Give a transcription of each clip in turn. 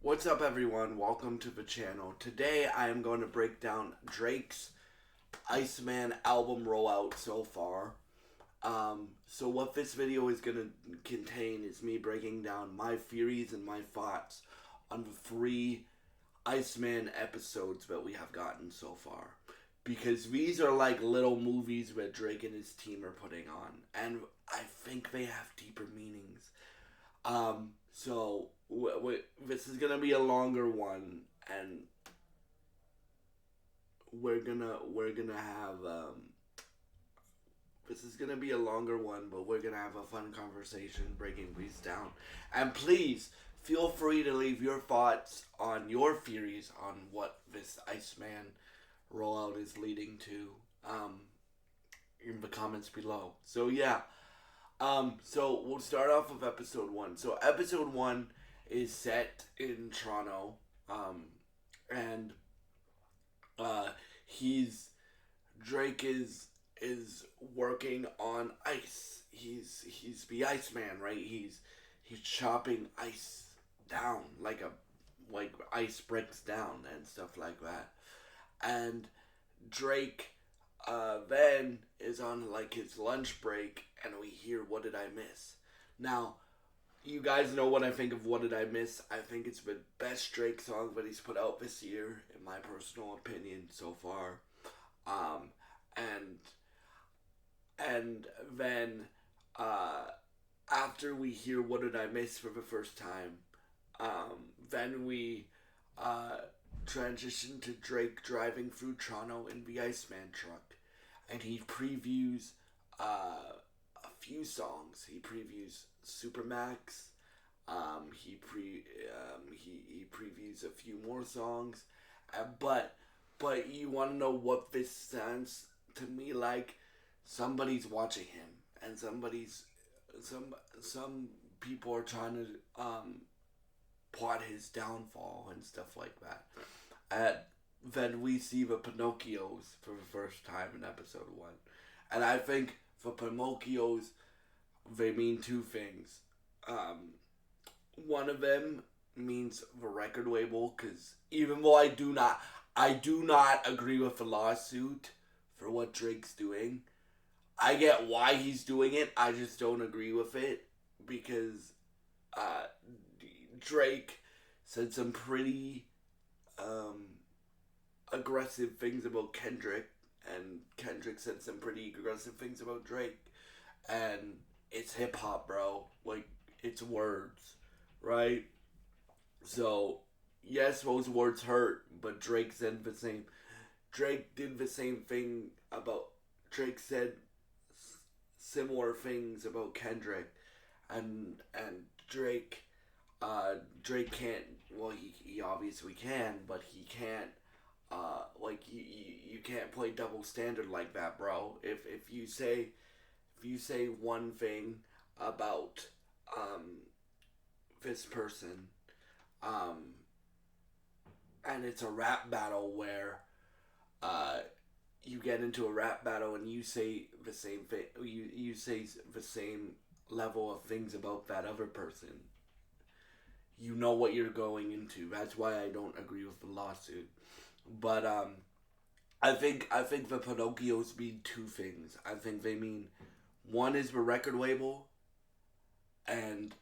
What's up, everyone? Welcome to the channel. Today I am going to break down Drake's Iceman album rollout so far. So what this video is going to contain is me breaking down my theories and my thoughts on the three Iceman episodes that we have gotten so far. Because these are like little movies that Drake and his team are putting on. And I think they have deeper meanings. This is gonna be a longer one, and we're gonna have this is gonna be a longer one, but we're gonna have a fun conversation breaking these down. And please feel free to leave your thoughts on your theories on what this Iceman rollout is leading to in the comments below. So yeah. So we'll start off with episode one. So episode one is set in Toronto, and he's Drake is working on ice. He's the Iceman, right? He's chopping ice down like ice breaks down and stuff like that, and Drake then is on like his lunch break, and we hear "What Did I Miss?" Now, you guys know what I think of "What Did I Miss?" I think it's the best Drake song that he's put out this year, in my personal opinion, so far. Um, and then after we hear "What Did I Miss?" for the first time, then we transition to Drake driving through Toronto in the Iceman truck, and he previews a few songs. He previews Supermax. He previews a few more songs, but you want to know what this sounds to me like? Somebody's watching him, and some people are trying to plot his downfall and stuff like that. And then we see the Pinocchios for the first time in episode one. And I think for Pinocchios, they mean two things. One of them means the record label, because even though I do not agree with the lawsuit for what Drake's doing. I get why he's doing it. I just don't agree with it because Drake said some pretty aggressive things about Kendrick, and Kendrick said some pretty aggressive things about Drake, and it's hip hop, bro. Like, it's words, right? So yes, those words hurt, but Drake said the same. Drake did the same thing about. Drake said similar things about Kendrick, and Drake. Drake can't. Well, he obviously can, but he can't. Like you can't play double standard like that, bro. If you say one thing about this person, and it's a rap battle where you get into a rap battle and you say the same thing. You say the same level of things about that other person. You know what you're going into. That's why I don't agree with the lawsuit. But I think the Pinocchios mean two things. I think they mean one is the record label, and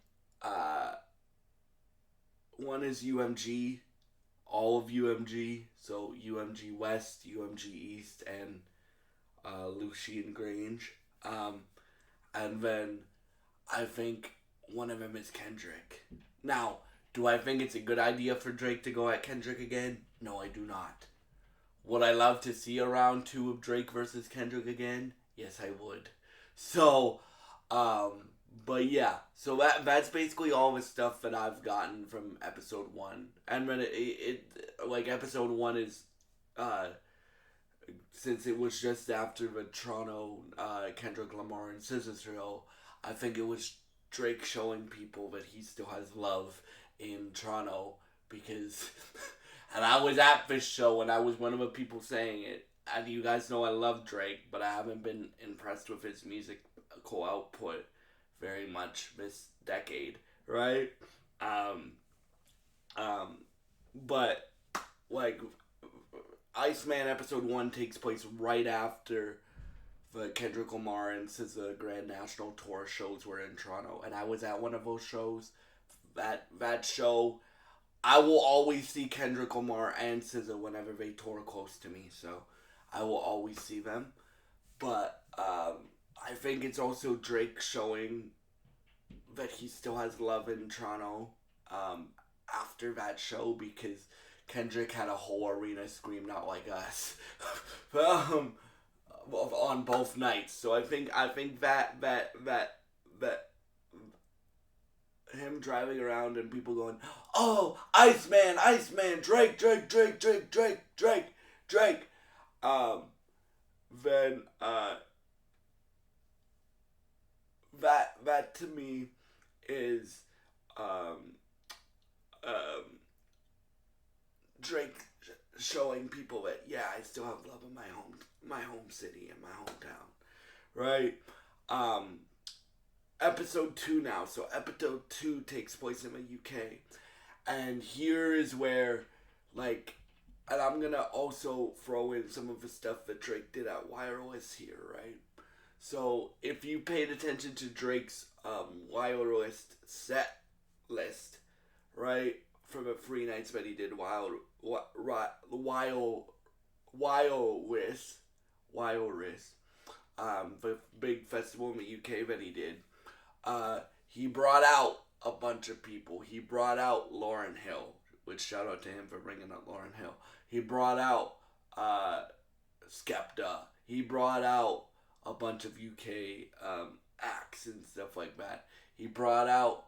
one is UMG, all of UMG. So UMG West, UMG East, and Lucian Grange. And then I think one of them is Kendrick. Now, do I think it's a good idea for Drake to go at Kendrick again? No, I do not. Would I love to see a round two of Drake versus Kendrick again? Yes, I would. So, but yeah. So that's basically all the stuff that I've gotten from episode one. And then it like episode one is, since it was just after the Toronto Kendrick Lamar and Scissors Drill, I think it was Drake showing people that he still has love in Toronto, because and I was at this show and I was one of the people saying it, and you guys know I love Drake, but I haven't been impressed with his musical output very much this decade, right? but like Iceman episode 1 takes place right after the Kendrick Lamar and SZA Grand National Tour shows were in Toronto, and I was at one of those shows. That show, I will always see Kendrick Lamar and SZA whenever they tour close to me, so I will always see them. But I think it's also Drake showing that he still has love in Toronto after that show, because Kendrick had a whole arena scream "Not Like Us" on both nights. So I think that him driving around and people going, "Oh, Iceman, Iceman, Drake, Drake, Drake, Drake, Drake, Drake, Drake," then that to me is um, Drake showing people that, yeah, I still have love in my home city and my hometown, right? Episode 2 now. So episode 2 takes place in the UK, and here is where, like, and I'm gonna also throw in some of the stuff that Drake did at Wireless here, right? So if you paid attention to Drake's Wireless set list, right, for the 3 nights that he did Wireless, the big festival in the UK that he did, he brought out a bunch of people. He brought out Lauryn Hill, which shout out to him for bringing up Lauryn Hill. He brought out Skepta. He brought out a bunch of UK acts and stuff like that. He brought out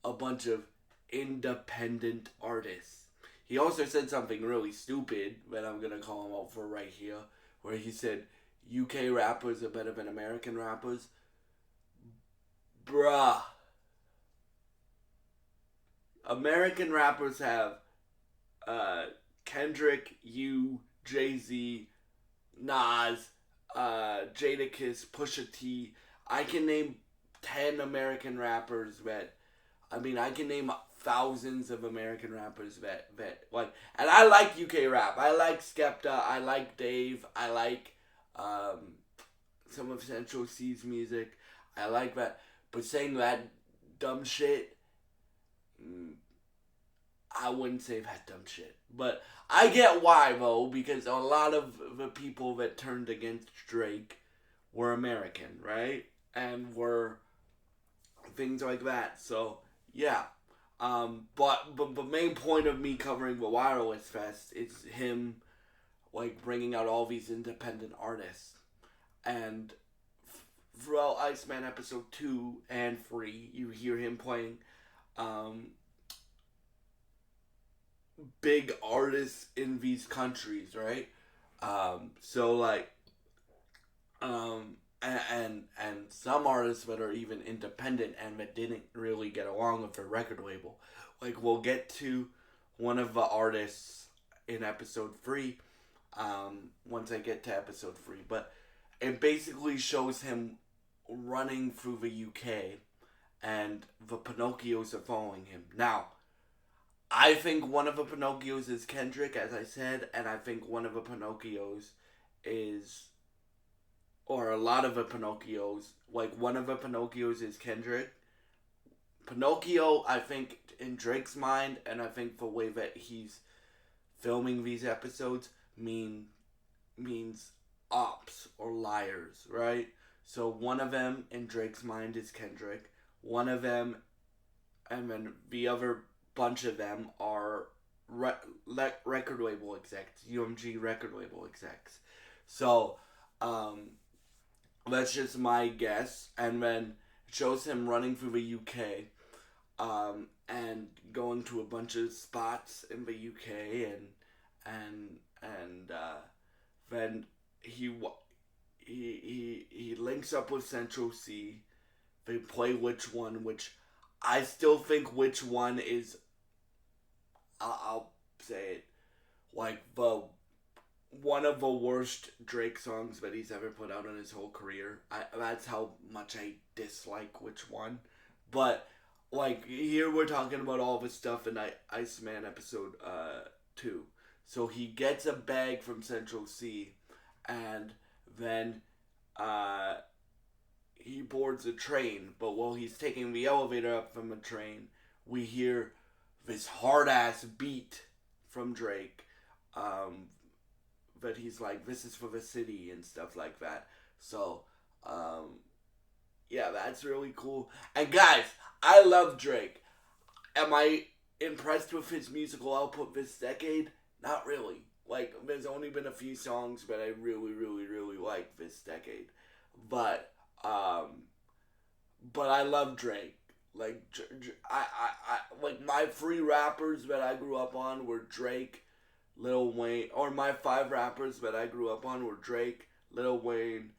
a bunch of independent artists. He also said something really stupid that I'm going to call him out for right here, where he said UK rappers are better than American rappers. Bruh. American rappers have Kendrick, Jay-Z, Nas, Jadakiss, Pusha T. I can name 10 American rappers that, I can name thousands of American rappers that like, and I like UK rap. I like Skepta, I like Dave, I like some of Central C's music. I like that. But saying that dumb shit, I wouldn't say that dumb shit. But I get why, though, because a lot of the people that turned against Drake were American, right? And were things like that. So, yeah. But the main point of me covering the Wireless Fest is him, like, bringing out all these independent artists. And throughout Iceman episode 2 and 3, you hear him playing big artists in these countries, right? So like, and some artists that are even independent and that didn't really get along with their record label. Like, we'll get to one of the artists in episode 3, once I get to episode 3, but it basically shows him running through the UK and the Pinocchios are following him. Now, I think one of the Pinocchios is Kendrick, as I said, and I think one of the Pinocchios is, or a lot of the Pinocchios, like one of the Pinocchios is Kendrick. Pinocchio, I think, in Drake's mind, and I think the way that he's filming these episodes means ops or liars, right? So one of them in Drake's mind is Kendrick. One of them, and then the other bunch of them are record label execs, UMG record label execs. So, that's just my guess. And then it shows him running through the UK, and going to a bunch of spots in the UK, and then he links up with Central C. They play Which One, which I still think Which One is, I'll say it, like one of the worst Drake songs that he's ever put out in his whole career. That's how much I dislike Which One. But like, here we're talking about all this stuff in Iceman episode too. So he gets a bag from Central C, and then uh, he boards a train. But while he's taking the elevator up from the train, we hear this hard ass beat from Drake. Um, that he's like, "This is for the city" and stuff like that. So, yeah, that's really cool. And guys, I love Drake. Am I impressed with his musical output this decade? Not really. Like, there's only been a few songs that I really, really, really like this decade. But, but I love Drake. Like, like my three rappers that I grew up on were Drake, Lil Wayne, or my five rappers that I grew up on were Drake, Lil Wayne,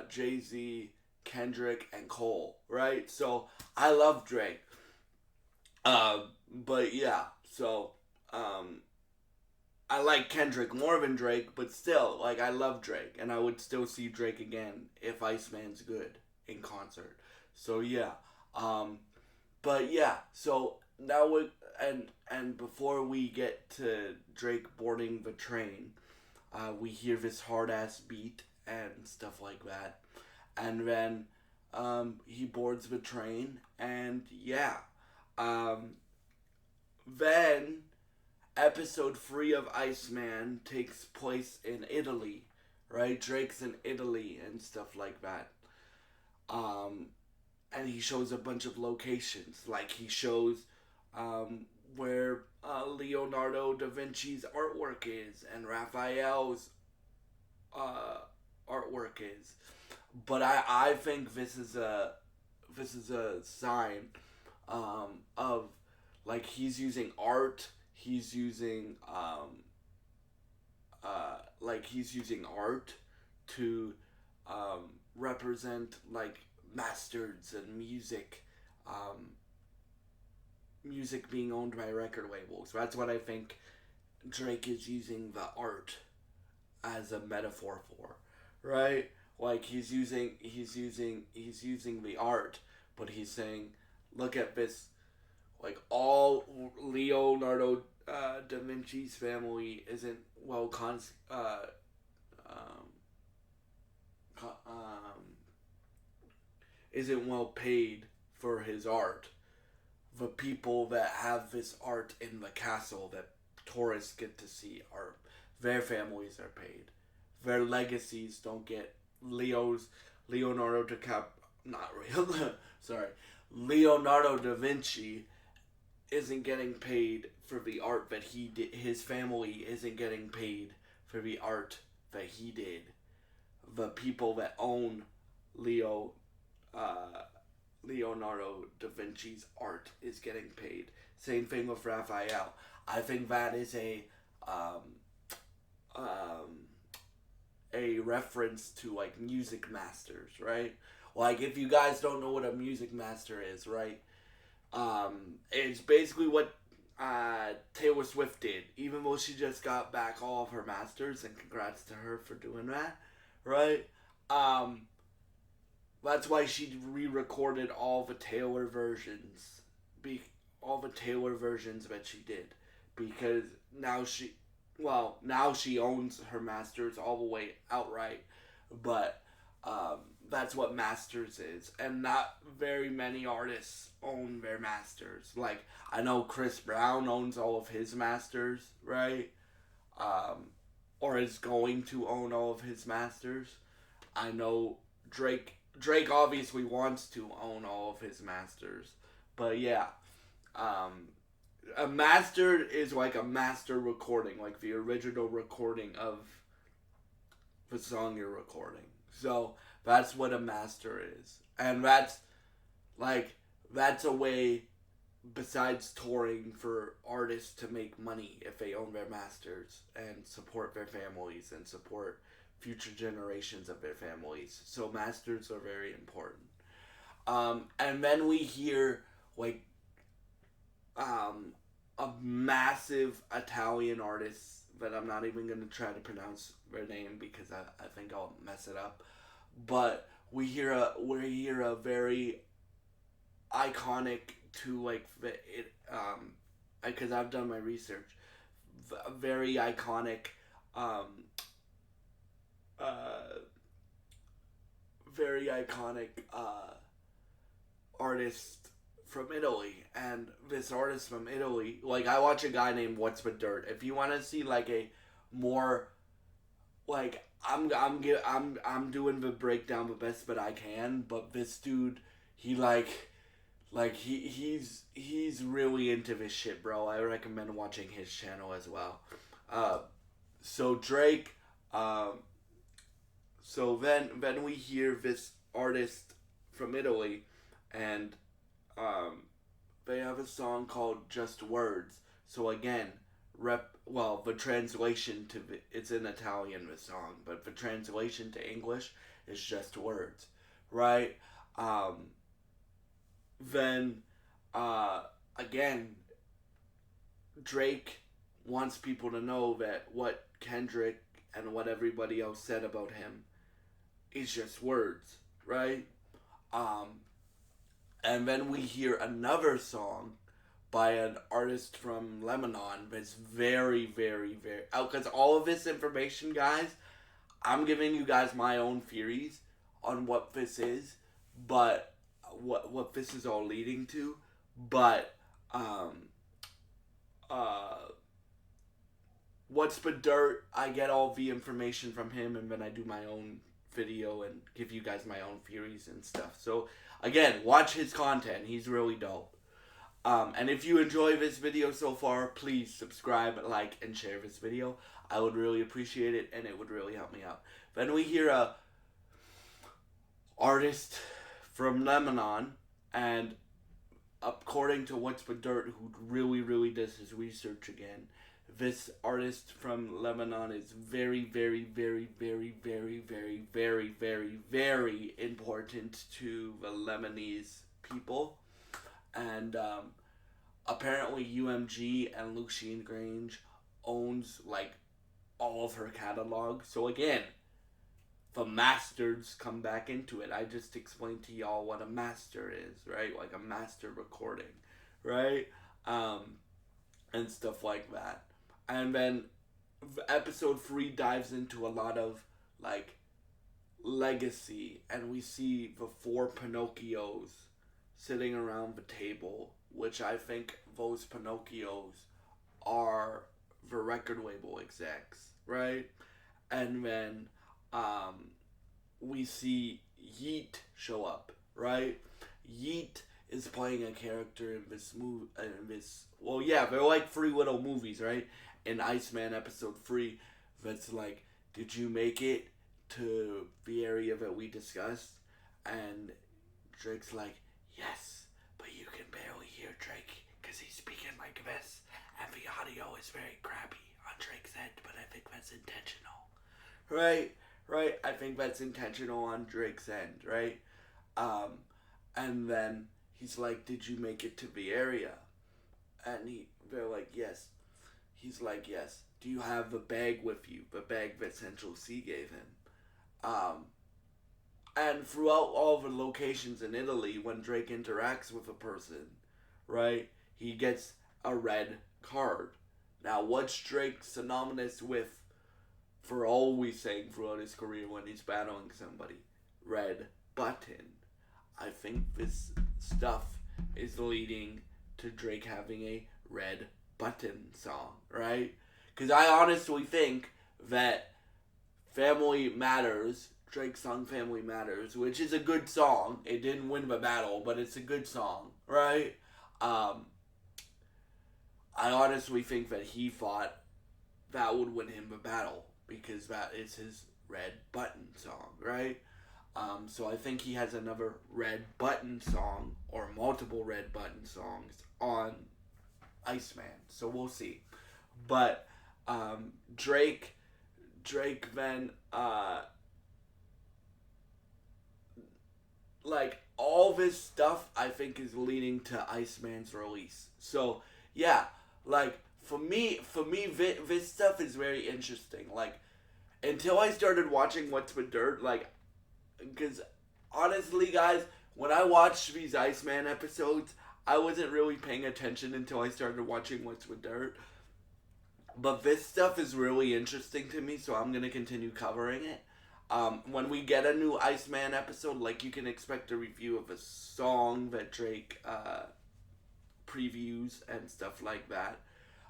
Jay Z, Kendrick, and Cole. Right? So I love Drake. But yeah, so I like Kendrick more than Drake, but still, like, I love Drake, and I would still see Drake again if Iceman's good in concert. So yeah, but yeah, so now we and before we get to Drake boarding the train, we hear this hard ass beat and stuff like that, and then he boards the train, and yeah, um, then episode 3 of Iceman takes place in Italy, right? Drake's in Italy and stuff like that. Um, and he shows a bunch of locations. Like, he shows where Leonardo da Vinci's artwork is and Raphael's artwork is. But I think this is a sign of, like, he's using art. He's using he's using art to represent, like, masters and music, music being owned by record labels. So that's what I think Drake is using the art as a metaphor for, right? Like, he's using the art, but he's saying, look at this, like, all Leonardo da Vinci's family isn't well isn't well paid for his art. The people that have this art in the castle that tourists get to see are, their families are paid. Their legacies don't get. Leonardo DiCap not real sorry Leonardo da Vinci isn't getting paid for the art that he did. His family isn't getting paid for the art that he did. The people that own Leo, Leonardo da Vinci's art is getting paid. Same thing with Raphael. I think that is a reference to, like, music masters, right? Like, if you guys don't know what a music master is, right? It's basically what Taylor Swift did, even though she just got back all of her masters, and congrats to her for doing that, right? That's why she re-recorded all the Taylor versions, all the Taylor versions that she did, because now she owns her masters all the way outright, but that's what masters is, and not very many artists own their masters. Like, I know Chris Brown owns all of his masters, right? Or is going to own all of his masters. I know Drake obviously wants to own all of his masters, but yeah, a master is like a master recording, like the original recording of the song you're recording. So that's what a master is. And that's a way, besides touring, for artists to make money if they own their masters and support their families and support future generations of their families. So masters are very important. And then we hear, like, a massive Italian artist that I'm not even going to try to pronounce their name because I think I'll mess it up. But we hear a very iconic to, like, because I've done my research, very iconic, um, uh, very iconic artist from Italy. And this artist from Italy, like, I watch a guy named What's But Dirt. If you want to see like a more like I'm doing the breakdown the best that I can, but this dude, he he's really into this shit, bro. I recommend watching his channel as well. Uh, so Drake, um, so then we hear this artist from Italy, and um, they have a song called Just Words. So again, the translation to it's in Italian, the song, but the translation to English is just words, right? Um, then again, Drake wants people to know that what Kendrick and what everybody else said about him is just words, right? Um, and then we hear another song by an artist from Lebanon that's very, very, very because all of this information, guys, I'm giving you guys my own theories on what this is, but what this is all leading to, but um, uh, What's But Dirt, I get all the information from him, and then I do my own video and give you guys my own theories and stuff. So again, watch his content. He's really dope. And if you enjoy this video so far, please subscribe, like, and share this video. I would really appreciate it, and it would really help me out. Then we hear a artist from Lebanon, and according to What's But Dirt, who really, really does his research again, this artist from Lebanon is very, very, very, very, very, very, very, very, very important to the Lebanese people. And apparently UMG and Lucien Grange owns like all of her catalog. So again, the masters come back into it. I just explained to y'all what a master is, right? Like a master recording, right? And stuff like that. And then episode 3 dives into a lot of like legacy, and we see the 4 Pinocchios sitting around the table, which I think those Pinocchios are the record label execs, right? And then we see Yeet show up, right? Yeet is playing a character in this movie. They're like 3 little movies, right? In Iceman episode 3, that's like, did you make it to the area that we discussed? And Drake's like, yes, but you can barely hear Drake because he's speaking like this, and the audio is very crappy on Drake's end, but I think that's intentional. Right? I think that's intentional on Drake's end, right? And then he's like, did you make it to the area? And they're like, yes. He's like, yes. Do you have the bag with you? The bag that Central C gave him. And throughout all the locations in Italy, when Drake interacts with a person, right, he gets a red card. Now, what's Drake synonymous with for always saying throughout his career when he's battling somebody? Red button. I think this stuff is leading to Drake having a red button song, right? Because I honestly think that Family Matters, Drake's song Family Matters, which is a good song. It didn't win the battle, but it's a good song, right? I honestly think that he thought that would win him the battle because that is his red button song, right? So I think he has another red button song or multiple red button songs on Iceman. So we'll see. But Drake then like all this stuff I think is leading to Iceman's release. So yeah, like for me this stuff is very interesting. Like until I started watching What's But Dirt, like, because honestly guys, when I watched these Iceman episodes, I wasn't really paying attention until I started watching What's With Dirt. But this stuff is really interesting to me, so I'm gonna continue covering it. When we get a new Iceman episode, like, you can expect a review of a song that Drake previews and stuff like that.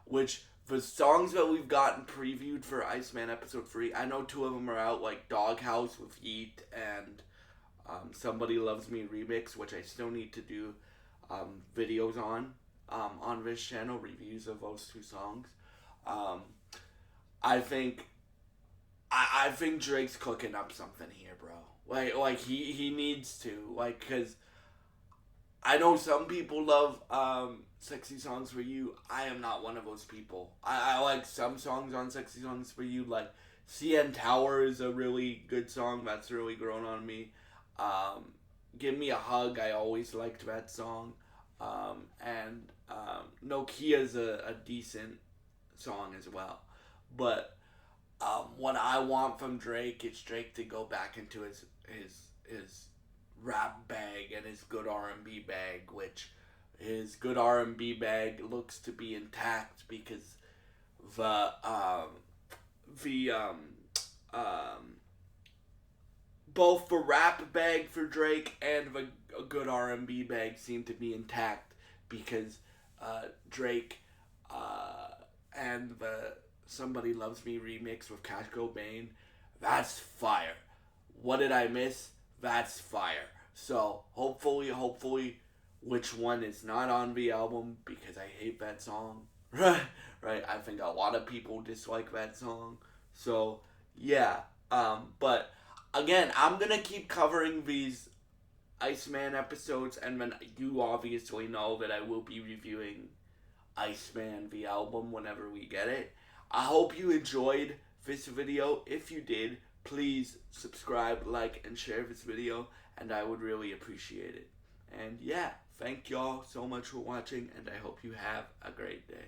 Which, the songs that we've gotten previewed for Iceman episode 3, I know 2 of them are out, like Doghouse with Yeet and Somebody Loves Me remix, which I still need to do videos on this channel, reviews of those 2 songs. Um, I think I think Drake's cooking up something here, bro. Like he needs to, like, cause I know some people love sexy songs for you. I am not one of those people. I like some songs on sexy songs for you, like CN Tower is a really good song that's really grown on me. Give Me a Hug, I always liked that song. And Nokia's a decent song as well. But what I want from Drake is Drake to go back into his rap bag and his good R&B bag, which his good R&B bag looks to be intact because the the both the rap bag for Drake and the good R&B bag seem to be intact because Drake and the Somebody Loves Me remix with Cash Cobain, that's fire. What did I miss? That's fire. So hopefully, which one is not on the album, because I hate that song. Right? I think a lot of people dislike that song. So yeah. But again, I'm gonna keep covering these Iceman episodes, and then you obviously know that I will be reviewing Iceman the album whenever we get it. I hope you enjoyed this video. If you did, please subscribe, like, and share this video, and I would really appreciate it. And yeah, thank y'all so much for watching, and I hope you have a great day.